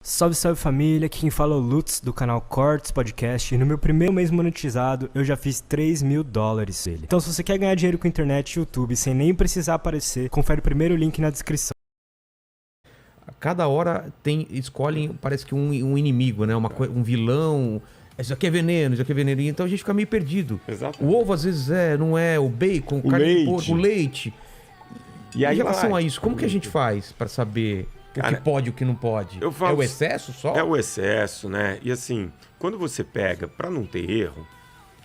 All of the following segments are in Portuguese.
Salve, salve família, aqui quem fala é o Lutz do canal Cortes Podcast e no meu primeiro mês monetizado eu já fiz $3.000 dele. Então se você quer ganhar dinheiro com internet e YouTube sem nem precisar aparecer, confere o primeiro link na descrição. A cada hora escolhem, parece que um inimigo, né? Um vilão. Isso aqui é veneno, isso aqui é veneno. Então a gente fica meio perdido. Exato. O ovo às vezes não é, o bacon, O carne de leite. porco, o leite. E aí em relação vai. a isso, como que a gente faz para saber o que pode e o que uma pode? Eu falo- É o excesso só? É o excesso, né? E assim, quando você pega, para não ter erro,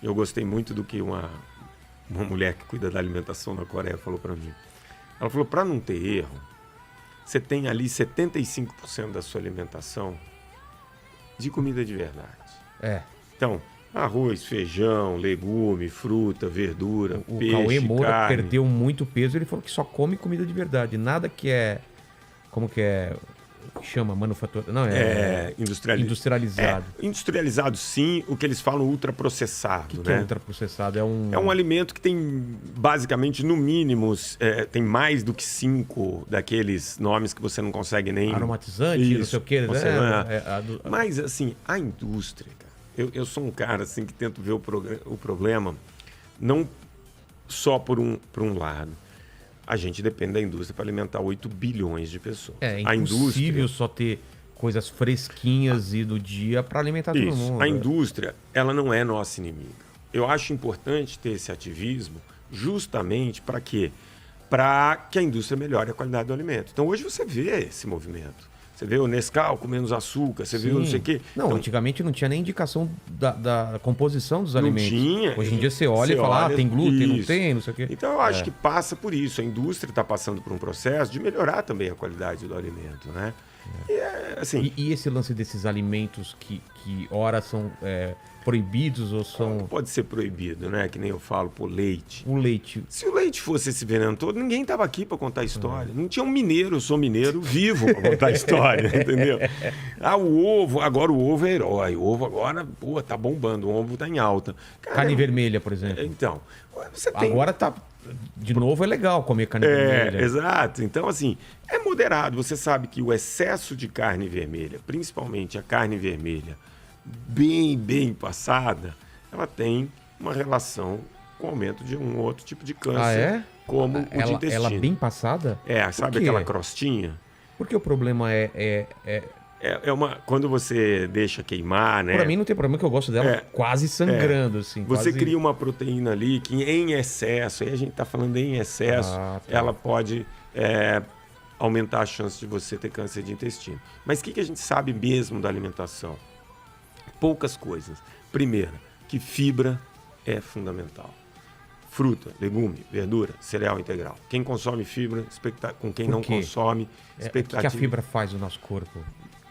eu gostei muito do que uma mulher que cuida da alimentação na Coreia falou para mim. Ela falou, para não ter erro, você tem ali 75% da sua alimentação de comida de verdade. É. Então, arroz, feijão, legume, fruta, verdura, O peixe, Cauê Moura carne. perdeu muito peso, ele falou que só come comida de verdade. Nada que é. Como que é? O que chama? Manufatura. Não, industrializado. Industrializado, sim. O que eles falam ultraprocessado, O que né? é ultraprocessado? É um alimento que tem, basicamente, no mínimo, tem mais do que 5 daqueles nomes que você não consegue nem... Aromatizante, não sei o quê. Você né? Mas, assim, a indústria, cara, eu sou um cara assim, que tento ver o problema não só por um lado. A gente depende da indústria para alimentar 8 bilhões de pessoas. É a impossível indústria, só ter coisas fresquinhas e do dia para alimentar todo isso, mundo. a indústria, ela não é nossa inimiga. Eu acho importante ter esse ativismo justamente para quê? Para que a indústria melhore a qualidade do alimento. Então, hoje você vê esse movimento. Você vê o Nescau com menos açúcar, você vê o não sei o quê. Não, Então, antigamente não tinha nem indicação da composição dos alimentos. tinha. Hoje em dia você olha e fala, tem glúten, não isso. tem, não sei o quê. Então eu acho que passa por isso. A indústria está passando por um processo de melhorar também a qualidade do alimento, né? E assim, E esse lance desses alimentos que ora são proibidos ou são... pode ser proibido, né? Que nem eu falo, pô, leite. O leite. Se o leite fosse esse veneno todo, ninguém estava aqui para contar a história. Não tinha um mineiro, eu sou mineiro, vivo para contar a história, entendeu? O ovo, agora o ovo é herói. O ovo agora, pô, tá bombando, o ovo tá em alta. Cara, Carne vermelha, por exemplo. Então, você tem... Agora tá... De novo é legal comer carne vermelha. Exato. Então, assim, é moderado. Você sabe que o excesso de carne vermelha, principalmente a carne vermelha bem passada, ela tem uma relação com o aumento de um outro tipo de câncer, como o de intestino. Ela bem passada? Sabe quê? aquela crostinha? Porque o problema é... Quando você deixa queimar, né? Pra mim não tem problema, que eu gosto dela quase sangrando, assim. Você quase... cria uma proteína ali que em excesso, aí a gente está falando em excesso, ela pode aumentar a chance de você ter câncer de intestino. Mas o que a gente sabe mesmo da alimentação? Poucas coisas. Primeiro, que fibra é fundamental. Fruta, legume, verdura, cereal integral. Quem consome fibra, com quem não consome, expectativa... O que a fibra faz no nosso corpo?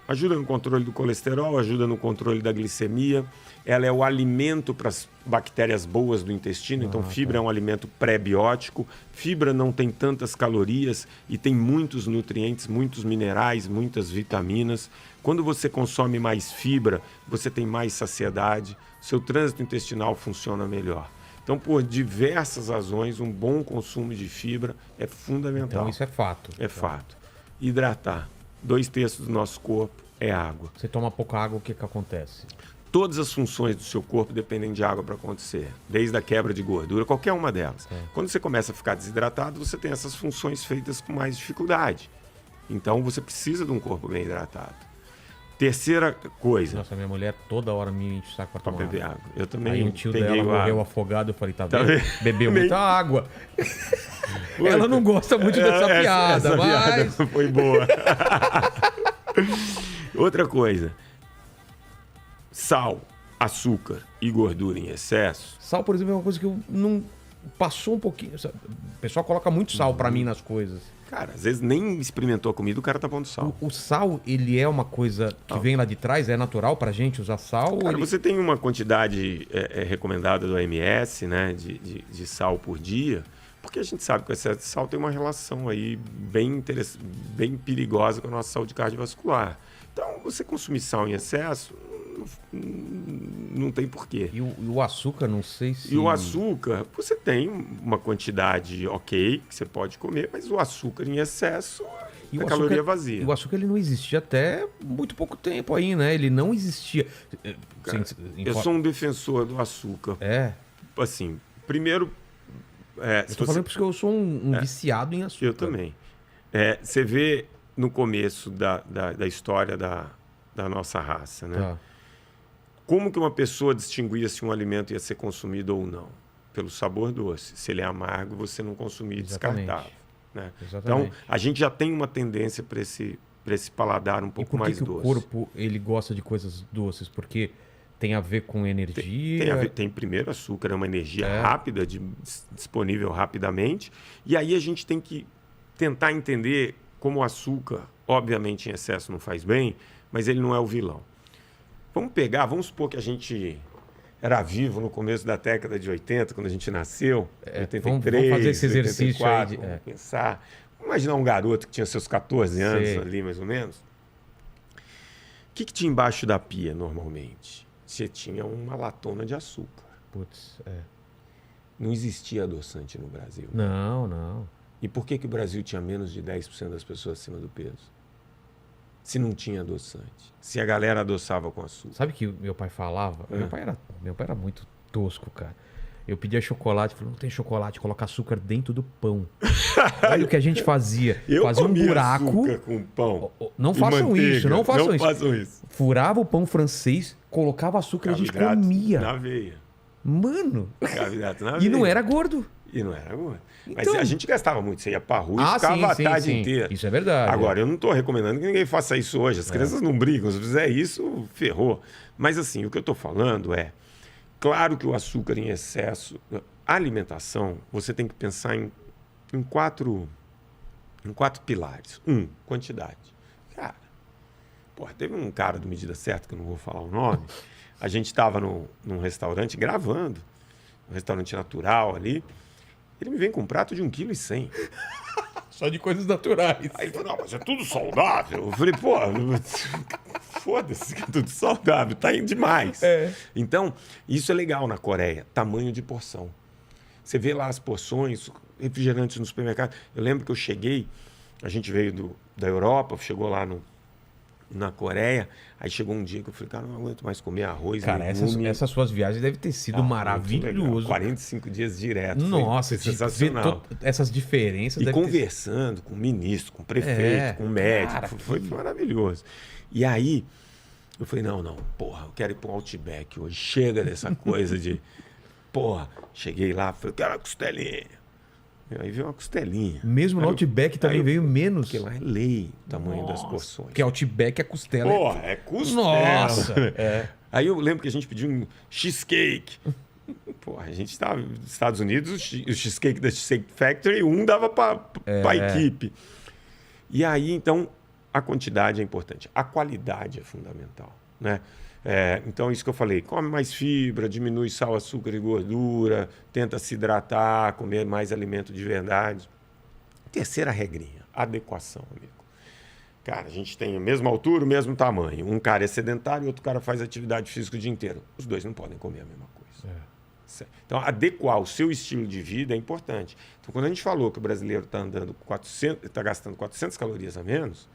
Ajuda no controle do colesterol, ajuda no controle da glicemia. Ela é o alimento para as bactérias boas do intestino. Então, fibra é um alimento pré-biótico. Fibra não tem tantas calorias e tem muitos nutrientes, muitos minerais, muitas vitaminas. Quando você consome mais fibra, você tem mais saciedade. Seu trânsito intestinal funciona melhor. Então, por diversas razões, um bom consumo de fibra é fundamental. Então, isso é fato. É fato. Hidratar. 2/3 do nosso corpo é água. Você toma pouca água, o que acontece? Todas as funções do seu corpo dependem de água para acontecer. Desde a quebra de gordura, qualquer uma delas. Quando você começa a ficar desidratado, você tem essas funções feitas com mais dificuldade. Então, você precisa de um corpo bem hidratado. Terceira coisa. Nossa, minha mulher toda hora me enche o saco pra tomar beber água. Eu também Aí um tio peguei dela o morreu água. afogado, eu falei, tá Tá vendo? vendo? Bebeu muita água. Ela não gosta muito dessa piada, essa mas... piada foi boa. Outra coisa. Sal, açúcar e gordura em excesso. Sal, por exemplo, é uma coisa que eu não... Passou um pouquinho... O pessoal coloca muito sal pra mim nas coisas. Cara, às vezes nem experimentou a comida, o cara tá pondo sal. O sal, ele é uma coisa que vem lá de trás? É natural pra gente usar sal? Cara, ele... você tem uma quantidade recomendada do OMS, né, de sal por dia, porque a gente sabe que o excesso de sal tem uma relação aí bem perigosa com a nossa saúde cardiovascular. Então, você consumir sal em excesso não tem porquê. E o açúcar, não sei se... E o açúcar, você tem uma quantidade ok que você pode comer, mas o açúcar em excesso E a caloria vazia. E o açúcar ele não existia até muito pouco tempo aí, né? Ele não existia. Cara, eu sou um defensor do açúcar. Assim, primeiro... eu tô falando porque eu sou um viciado em açúcar. Eu também. Você vê no começo da história da nossa raça, né? Tá. Como que uma pessoa distinguia se um alimento ia ser consumido ou não? Pelo sabor doce. Se ele é amargo, você não consumia e descartava. Né? Então, a gente já tem uma tendência para esse paladar um pouco mais doce. O corpo ele gosta de coisas doces? Porque tem a ver com energia? Tem primeiro açúcar, é uma energia rápida, disponível rapidamente. E aí a gente tem que tentar entender como o açúcar, obviamente em excesso não faz bem, mas ele não é o vilão. Vamos supor que a gente era vivo no começo da década de 80, quando a gente nasceu, 83, vamos fazer esse exercício 84, aí. Vamos pensar. Vamos imaginar um garoto que tinha seus 14 anos ali, mais ou menos. O que tinha embaixo da pia, normalmente? Você tinha uma latona de açúcar. Putz, Não existia adoçante no Brasil. Não. E por que o Brasil tinha menos de 10% das pessoas acima do peso? Se não tinha adoçante. Se a galera adoçava com açúcar. Sabe que meu pai falava? Meu pai era muito tosco, cara. Eu pedia chocolate, falou, não tem chocolate, coloca açúcar dentro do pão. Olha o que a gente fazia. Fazia um buraco. Açúcar com pão. Não façam isso, não façam isso. Furava o pão francês, colocava açúcar e a gente comia. Na veia. Mano. Carboidrato na E veia. não era gordo. E não era gordo. Mas Então... a gente gastava muito. Você ia pra rua e ficava a tarde inteira. Isso é verdade. Agora, eu não estou recomendando que ninguém faça isso hoje. As crianças não brigam. Se fizer isso, ferrou. Mas assim, o que eu estou falando é... Claro que o açúcar em excesso... A alimentação, você tem que pensar em quatro pilares. Quantidade. Cara, teve um cara do Medida Certa, que eu não vou falar o nome. A gente estava num restaurante gravando. Um restaurante natural ali. Ele me vem com um prato de 1,1 kg. Só de coisas naturais. Aí ele falou, não, mas é tudo saudável. Eu falei, foda-se que é tudo saudável, tá indo demais. Então, isso é legal na Coreia, tamanho de porção. Você vê lá as porções, refrigerantes no supermercado. Eu lembro que eu cheguei, a gente veio da Europa, chegou lá na Coreia, aí chegou um dia que eu falei, cara, não aguento mais comer arroz, cara, essas suas viagens devem ter sido maravilhosas. 45 dias direto. Nossa, sensacional. Essas diferenças. E conversando com o ministro, com o prefeito, com o médico. Cara, foi maravilhoso. E aí, eu falei, não, eu quero ir pro Outback hoje. Chega dessa coisa de... cheguei lá, falei, quero uma costelinha. Aí veio uma costelinha. Mesmo no Outback também veio menos. Porque lá é lei o tamanho das porções. Porque Outback é costela. É costela. Nossa! Aí eu lembro que a gente pediu um cheesecake. A gente estava nos Estados Unidos, o cheesecake da Cheesecake Factory, dava para a equipe. E aí, então, a quantidade é importante. A qualidade é fundamental, né? Então, isso que eu falei, come mais fibra, diminui sal, açúcar e gordura, tenta se hidratar, comer mais alimento de verdade. Terceira regrinha, adequação, amigo. Cara, a gente tem a mesma altura, o mesmo tamanho. Um cara é sedentário e outro cara faz atividade física o dia inteiro. Os dois não podem comer a mesma coisa. Então, adequar o seu estilo de vida é importante. Então, quando a gente falou que o brasileiro está gastando 400 calorias a menos,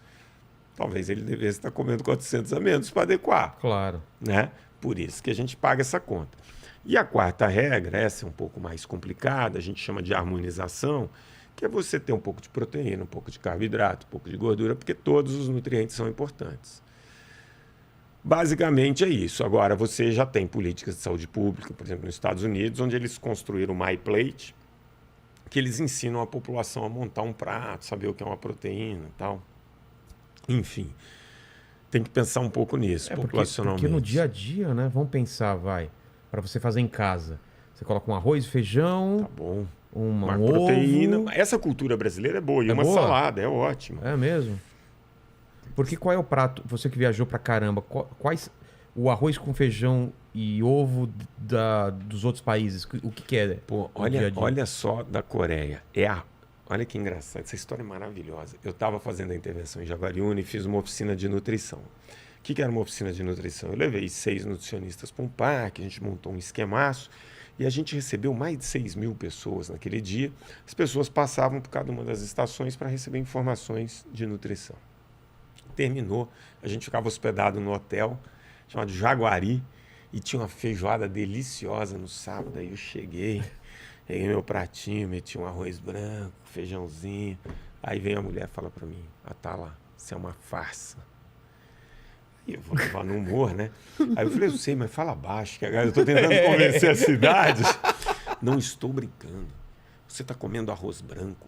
talvez ele devesse estar comendo 400 a menos para adequar. Claro. Né? Por isso que a gente paga essa conta. E a quarta regra, essa é um pouco mais complicada, a gente chama de harmonização, que é você ter um pouco de proteína, um pouco de carboidrato, um pouco de gordura, porque todos os nutrientes são importantes. Basicamente é isso. Agora, você já tem políticas de saúde pública, por exemplo, nos Estados Unidos, onde eles construíram o MyPlate, que eles ensinam a população a montar um prato, saber o que é uma proteína e tal. Enfim, tem que pensar um pouco nisso, populacionalmente. Porque no dia a dia, né? Vamos pensar, para você fazer em casa. Você coloca um arroz, feijão... Tá bom. Uma proteína. Ovo. Essa cultura brasileira é boa. E uma boa? salada, é ótimo. É mesmo? Porque qual é o prato... Você que viajou pra caramba, quais... O arroz com feijão e ovo dos outros países, o que é? Olha só da Coreia. Olha que engraçado, essa história é maravilhosa. Eu estava fazendo a intervenção em Jaguariúna e fiz uma oficina de nutrição. O que era uma oficina de nutrição? Eu levei 6 nutricionistas para um parque, a gente montou um esquemaço E a gente recebeu mais de 6 mil pessoas naquele dia. As pessoas passavam por cada uma das estações para receber informações de nutrição. Terminou, a gente ficava hospedado no hotel chamado Jaguari e tinha uma feijoada deliciosa no sábado. Aí eu cheguei, peguei meu pratinho, meti um arroz branco, feijãozinho. Aí vem a mulher e fala para mim: Atala, isso é uma farsa. E eu vou levar no humor, né? Aí eu falei: eu sei, mas fala baixo, que agora eu estou tentando convencer a cidade. Não estou brincando. Você está comendo arroz branco.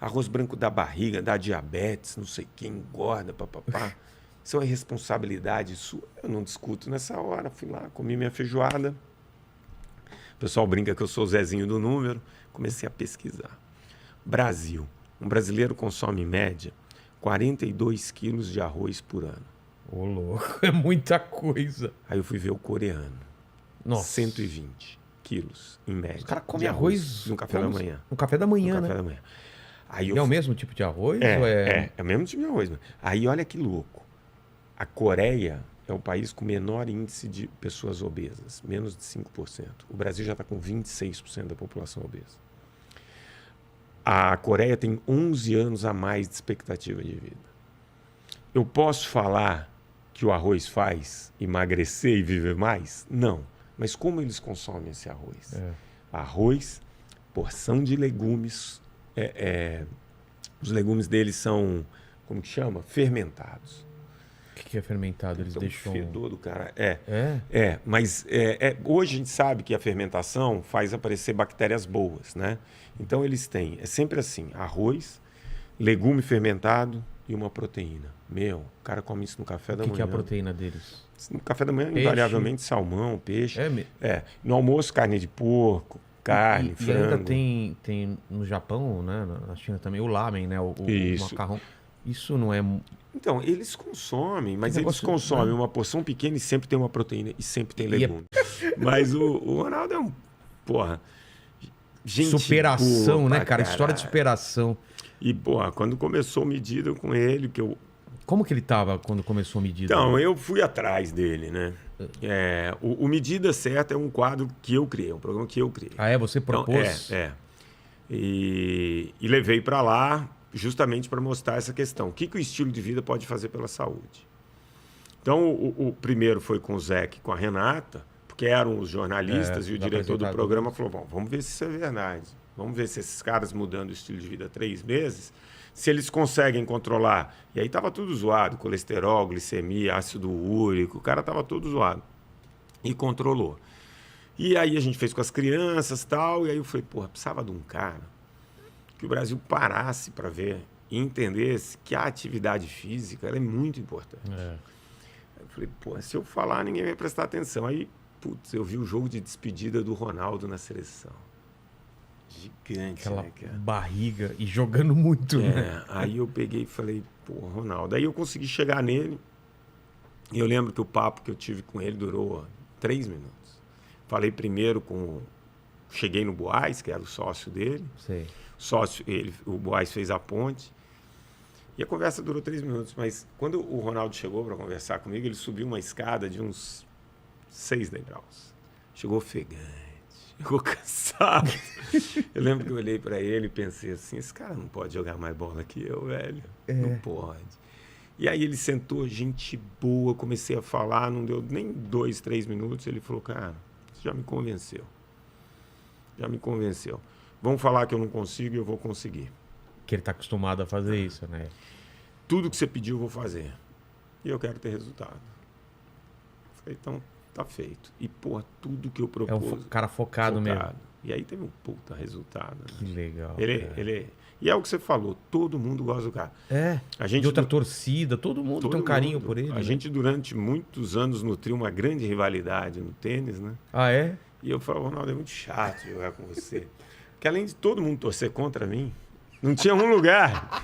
Arroz branco dá barriga, dá diabetes, não sei quem, engorda, papapá. Isso é uma responsabilidade sua. Eu não discuto nessa hora. Fui lá, comi minha feijoada. O pessoal brinca que eu sou o Zezinho do número. Comecei a pesquisar. Brasil. Um brasileiro consome, em média, 42 quilos de arroz por ano. Ô, louco, é muita coisa. Aí eu fui ver o coreano. Nossa. 120 quilos, em média. O cara come arroz no café da manhã. No café da manhã, No né? café da manhã. Aí É o mesmo tipo de arroz? É o mesmo tipo de arroz. Aí olha que louco. A Coreia é o país com menor índice de pessoas obesas, menos de 5%. O Brasil já está com 26% da população obesa. A Coreia tem 11 anos a mais de expectativa de vida. Eu posso falar que o arroz faz emagrecer e viver mais? Não. Mas como eles consomem esse arroz? Arroz, porção de legumes. Os legumes deles são, como que chama? Fermentados. O que é fermentado? Eles Então, deixam... o fedor do cara. Mas hoje a gente sabe que a fermentação faz aparecer bactérias boas, né? Então eles têm, é sempre assim, arroz, legume fermentado e uma proteína. O cara come isso no café da manhã. O que é a proteína deles? No café da manhã, Peixe. invariavelmente, salmão, peixe. No almoço, carne de porco, carne, frango. E ainda tem no Japão, né? Na China também, o lamen, né? O macarrão. Isso não é... Então, eles consomem, mas eles consomem uma porção pequena e sempre tem uma proteína e sempre tem legume. Mas o Ronaldo é um... Porra... Gente superação, boa, né, cara? Caralho. História de superação. E, porra, quando começou a medida com ele, que eu... Como que ele tava quando começou a medida? Então, eu fui atrás dele, né? O Medida Certa é um quadro que eu criei, um programa que eu criei. Ah, você propôs? Então, E levei para lá justamente para mostrar essa questão. O que o estilo de vida pode fazer pela saúde? Então, o primeiro foi com o Zeke e com a Renata, porque eram os jornalistas e o diretor do programa falou: bom, vamos ver se isso é verdade. Vamos ver se esses caras mudando o estilo de vida há 3 meses, se eles conseguem controlar. E aí estava tudo zoado, colesterol, glicemia, ácido úrico, o cara estava todo zoado. E controlou. E aí a gente fez com as crianças e tal, e aí eu falei: porra, precisava de um cara que o Brasil parasse para ver e entendesse que a atividade física ela é muito importante. Eu falei: pô, se eu falar, ninguém vai prestar atenção. Aí, putz, eu vi o jogo de despedida do Ronaldo na seleção. Gigante, aquela né, cara? Barriga e jogando muito, né? Aí eu peguei e falei: pô, Ronaldo. Aí eu consegui chegar nele. E eu lembro que o papo que eu tive com ele durou 3 minutos. Falei primeiro com... Cheguei no Boaz, que era o sócio dele. Sei. O Boaz fez a ponte. E a conversa durou 3 minutos. Mas quando o Ronaldo chegou para conversar comigo, ele subiu uma escada de uns 6 degraus. Chegou ofegante. Chegou cansado. Eu lembro que eu olhei para ele e pensei assim: esse cara não pode jogar mais bola que eu, velho. Não pode. E aí ele sentou, gente boa, comecei a falar, não deu nem 2, 3 minutos. Ele falou: cara, você já me convenceu. Já me convenceu. Vamos falar que eu não consigo e eu vou conseguir. Que ele está acostumado a fazer isso, né? Tudo que você pediu eu vou fazer. E eu quero ter resultado. Falei: então tá feito. E, pô, tudo que eu propus... É um cara focado mesmo. E aí teve um puta resultado. Né? Que legal. E é o que você falou, todo mundo gosta do cara. A gente, de outra torcida, todo mundo tem um carinho por ele. A gente, durante muitos anos, nutriu uma grande rivalidade no tênis, né? Ah, é? E eu falava: Ronaldo, é muito chato jogar com você. Porque além de todo mundo torcer contra mim, não tinha um lugar.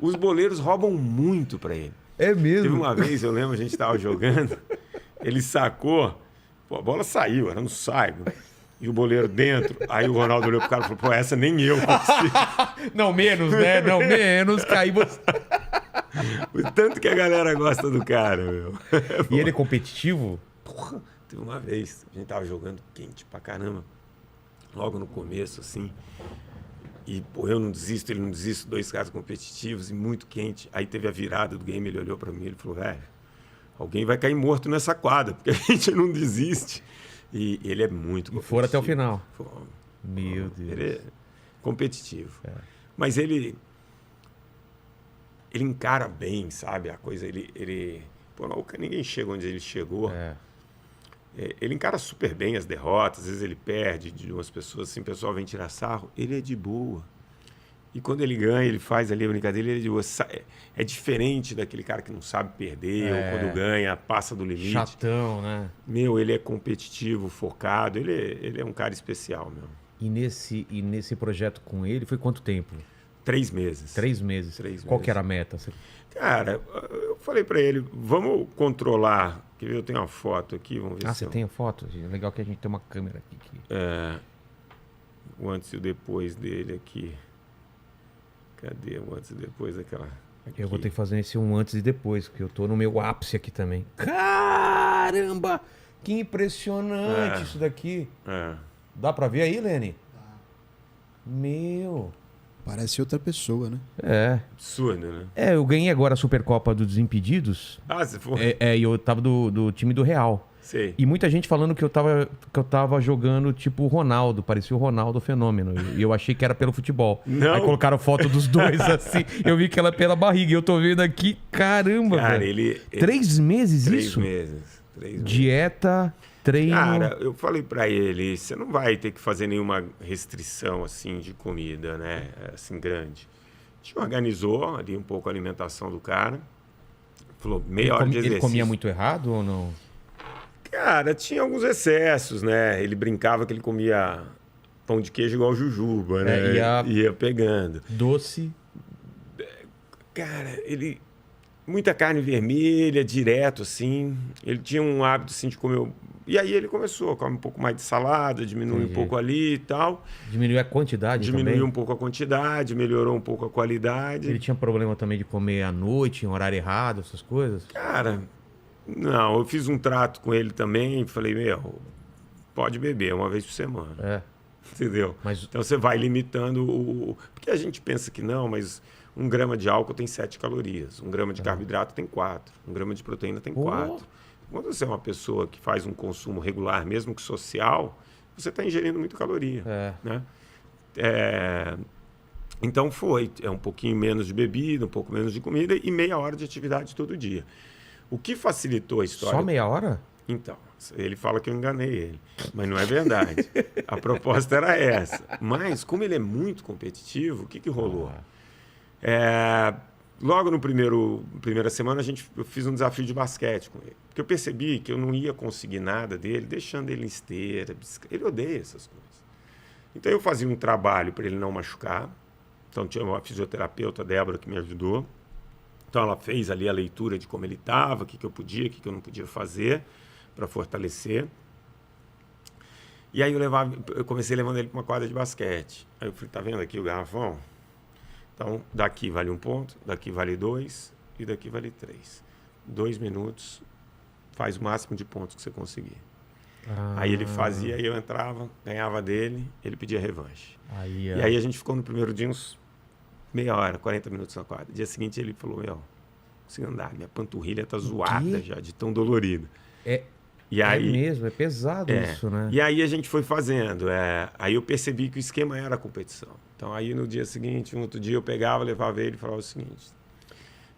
Os boleiros roubam muito pra ele. É mesmo? Teve uma vez, eu lembro, a gente tava jogando, ele sacou, pô, a bola saiu, era no saibro. E o boleiro dentro. Aí o Ronaldo olhou pro cara e falou: pô, essa nem eu consigo. Não menos, né? Não menos, que aí você... O tanto que a galera gosta do cara, meu. E ele é competitivo? Porra, Teve uma vez, a gente tava jogando quente pra caramba, logo no começo, assim. E, pô, eu não desisto, ele não desiste, 2 caras competitivos e muito quente. Aí teve a virada do game, ele olhou pra mim e falou, velho, alguém vai cair morto nessa quadra, porque a gente não desiste. E ele é muito competitivo. E foram até o final. Meu Deus. Ele é competitivo. Mas ele encara bem, sabe? A coisa, pô, nunca ninguém chega onde ele chegou. Ele encara super bem as derrotas, às vezes ele perde de umas pessoas, assim, o pessoal vem tirar sarro, ele é de boa. E quando ele ganha, ele faz ali a brincadeira, ele é de boa. É diferente daquele cara que não sabe perder, ou quando ganha, passa do limite. Chatão, né? Meu, ele é competitivo, focado, ele é um cara especial, meu. E nesse projeto com ele, foi quanto tempo? 3 meses. 3 meses. 3 meses. Qual que era a meta? Cara, eu falei pra ele, vamos controlar. Quer ver? Eu tenho uma foto aqui, vamos ver se você tem a foto? Legal que a gente tem uma câmera aqui. O antes e o depois dele aqui. Cadê o antes e depois daquela... Aqui. Eu vou ter que fazer esse antes e depois, porque eu tô no meu ápice aqui também. Caramba! Que impressionante isso daqui. Dá pra ver aí, Lene? Dá. Meu... Parece outra pessoa, né? Absurdo, né? Eu ganhei agora a Supercopa dos Desimpedidos. Você foi? E eu tava do time do Real. Sei. E muita gente falando que eu tava jogando tipo o Ronaldo, parecia o Ronaldo Fenômeno. E eu achei que era pelo futebol. Não. Aí colocaram foto dos dois assim. Eu vi que ela pela barriga. E eu tô vendo aqui, caramba, cara, velho. 3 meses 3 isso? 3 meses. Dieta, treino... Cara, eu falei pra ele, você não vai ter que fazer nenhuma restrição, assim, de comida, né? Assim, grande. A gente organizou ali um pouco a alimentação do cara. Falou, meia hora de exercício. Ele comia muito errado ou não? Cara, tinha alguns excessos, né? Ele brincava que ele comia pão de queijo igual jujuba, né? Ia pegando. Doce? Cara, muita carne vermelha, direto, assim. Ele tinha um hábito, assim, de comer... E aí ele começou a comer um pouco mais de salada, diminuiu um pouco ali e tal. Diminuiu a quantidade Diminuiu também? um pouco a quantidade, melhorou um pouco a qualidade. Ele tinha problema também de comer à noite, em horário errado, essas coisas? Cara, não. Eu fiz um trato com ele também. Falei, pode beber uma vez por semana. Entendeu? Então você vai limitando Porque a gente pensa que não, mas 1 grama de álcool tem 7 calorias. 1 grama de carboidrato tem 4. 1 grama de proteína tem 4. Quando você é uma pessoa que faz um consumo regular, mesmo que social, você está ingerindo muita caloria. Né? Então um pouquinho menos de bebida, um pouco menos de comida e meia hora de atividade todo dia. O que facilitou a história... Só meia hora? Então, ele fala que eu enganei ele, mas não é verdade. A proposta era essa. Mas, como ele é muito competitivo, o que rolou? Logo no primeira semana, eu fiz um desafio de basquete com ele. Porque eu percebi que eu não ia conseguir nada dele, deixando ele em esteira, bicicleta. Ele odeia essas coisas. Então, eu fazia um trabalho para ele não machucar. Então, tinha uma fisioterapeuta, Débora, que me ajudou. Então, ela fez ali a leitura de como ele estava, o que eu podia, o que eu não podia fazer para fortalecer. E aí eu comecei levando ele para uma quadra de basquete. Aí eu falei, tá vendo aqui o garrafão? Então, daqui vale 1 ponto, daqui vale 2 e daqui vale 3. 2 minutos, faz o máximo de pontos que você conseguir. Aí ele fazia, eu entrava, ganhava dele, ele pedia revanche. E aí a gente ficou no primeiro dia uns meia hora, 40 minutos na quadra. Dia seguinte ele falou, não consigo andar, minha panturrilha tá zoada já, de tão dolorida. E aí, mesmo, é pesado isso, né? E aí a gente foi fazendo. Aí eu percebi que o esquema era a competição. Então aí no dia seguinte, um outro dia, eu pegava, levava ele e falava o seguinte: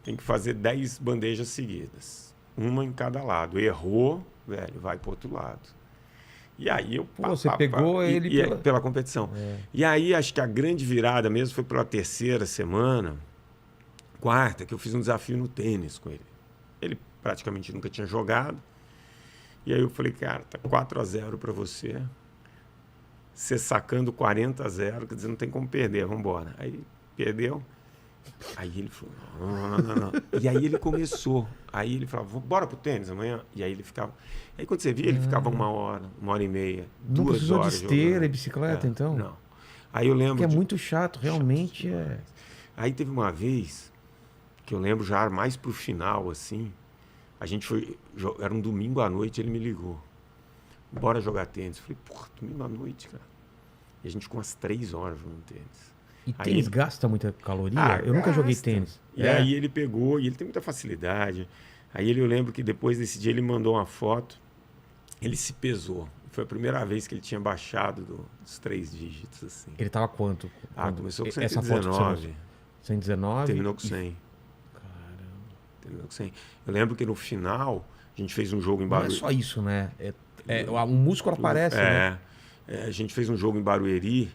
tem que fazer 10 bandejas seguidas. Uma em cada lado. Errou, velho, vai pro outro lado. E aí eu... Você pegou ele pela competição. E aí acho que a grande virada mesmo foi pela 3ª semana, 4ª, que eu fiz um desafio no tênis com ele. Ele praticamente nunca tinha jogado. E aí eu falei, cara, tá 4-0 para você. Você sacando 40-0, quer dizer, não tem como perder, vamos embora. Aí perdeu. Aí ele falou, não. E aí ele começou. Aí ele falava, bora pro tênis amanhã? E aí ele ficava... Aí quando você via, ele ficava 1 hora, 1h30, 2 horas Não precisou de esteira jogando. E bicicleta, então? Não. Aí eu lembro... Porque é muito chato, realmente Aí teve uma vez, que eu lembro já mais pro final, assim... A gente foi... Era um domingo à noite, ele me ligou. bora jogar tênis. Eu falei, porra, domingo à noite, cara. E a gente ficou umas 3 horas jogando tênis. E tênis gasta muita caloria? Eu nunca gasta. joguei tênis. E aí ele pegou, e ele tem muita facilidade. Aí eu lembro que depois desse dia ele mandou uma foto, ele se pesou. Foi a primeira vez que ele tinha baixado dos 3 dígitos, assim. Ele tava quanto? Começou com 119. Essa foto 119? Terminou com 100. Caramba. Terminou com 100. Eu lembro que no final, a gente fez um jogo em Barueri. Não é só isso, né? O músculo aparece, né? A gente fez um jogo em Barueri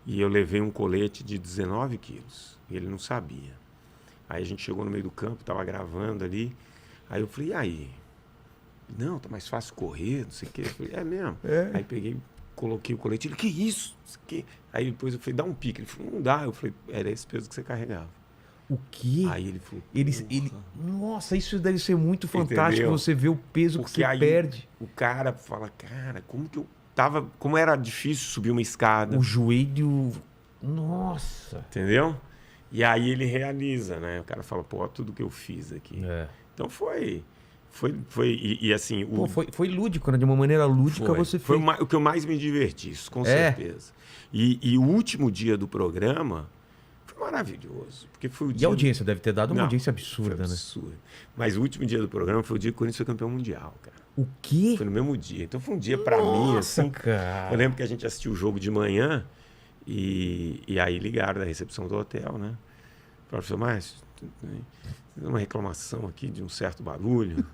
e eu levei um colete de 19 quilos. E ele não sabia. Aí a gente chegou no meio do campo, tava gravando ali. Aí eu falei, e aí? Não, tá mais fácil correr, não sei o quê. Eu falei, é mesmo? Aí peguei, coloquei o colete. Ele, que isso? Que? Aí depois eu falei, dá um pique. Ele falou, não dá. Eu falei, era esse peso que você carregava. O quê? Aí ele falou, nossa, isso deve ser muito fantástico. Entendeu? Você vê o peso porque que você aí perde. O cara fala, cara, como que eu tava... Como era difícil subir uma escada. O joelho... Nossa. Entendeu? E aí ele realiza, né? O cara fala, pô, tudo que eu fiz aqui. Então foi assim... Pô, foi lúdico, né? De uma maneira lúdica você fez. Foi o que eu mais me diverti, isso, com certeza. E o último dia do programa foi maravilhoso. Porque foi o dia... E a audiência deve ter dado uma audiência absurda, foi né? Absurda. Mas o último dia do programa foi o dia que o Corinthians foi campeão mundial, cara. O quê? Foi no mesmo dia. Então foi um dia pra mim, assim... Cara. Eu lembro que a gente assistiu o jogo de manhã e aí ligaram da recepção do hotel, né? Falaram, professor Márcio, tem uma reclamação aqui de um certo barulho.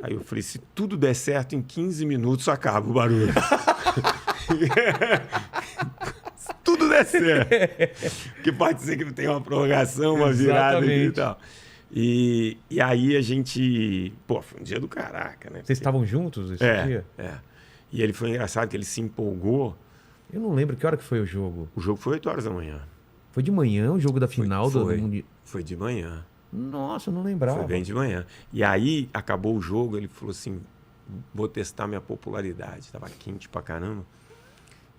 Aí eu falei, se tudo der certo, em 15 minutos acaba o barulho. Se tudo der certo. Porque pode ser que não tenha uma prorrogação, uma virada aqui e tal. E aí a gente... Pô, foi um dia do caraca, né? Vocês estavam juntos esse dia? E ele foi engraçado que ele se empolgou. Eu não lembro que hora que foi o jogo. O jogo foi 8 horas da manhã. Foi de manhã o jogo da final do Mundial? Foi de manhã. Nossa, eu não lembrava. Foi bem de manhã. E aí, acabou o jogo, ele falou assim, vou testar minha popularidade. Tava quente pra caramba.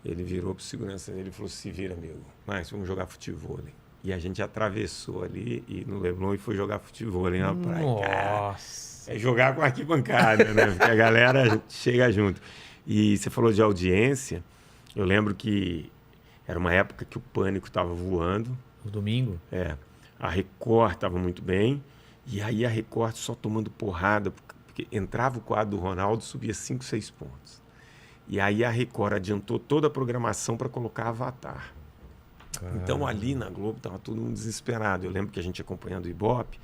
Ele virou pro segurança dele e falou, se vira, amigo. Mas vamos jogar futebol. E a gente atravessou ali e no Leblon e foi jogar futebol ali na praia. Nossa! Cara, é jogar com arquibancada, né? Porque a galera chega junto. E você falou de audiência. Eu lembro que era uma época que o Pânico estava voando. No domingo? A Record estava muito bem. E aí a Record só tomando porrada. Porque entrava o quadro do Ronaldo, subia 5, 6 pontos. E aí a Record adiantou toda a programação para colocar Avatar. Então ali na Globo estava todo mundo desesperado. Eu lembro que a gente acompanhando o Ibope,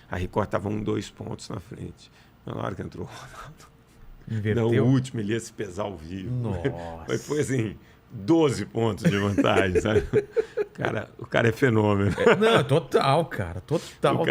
a Record estava 1, 2 pontos na frente. Na hora que entrou o Ronaldo, inverteu. No último ele ia se pesar ao vivo. Nossa. Mas foi assim, 12 pontos de vantagem, sabe? O cara é fenômeno. Não, total, cara. Total.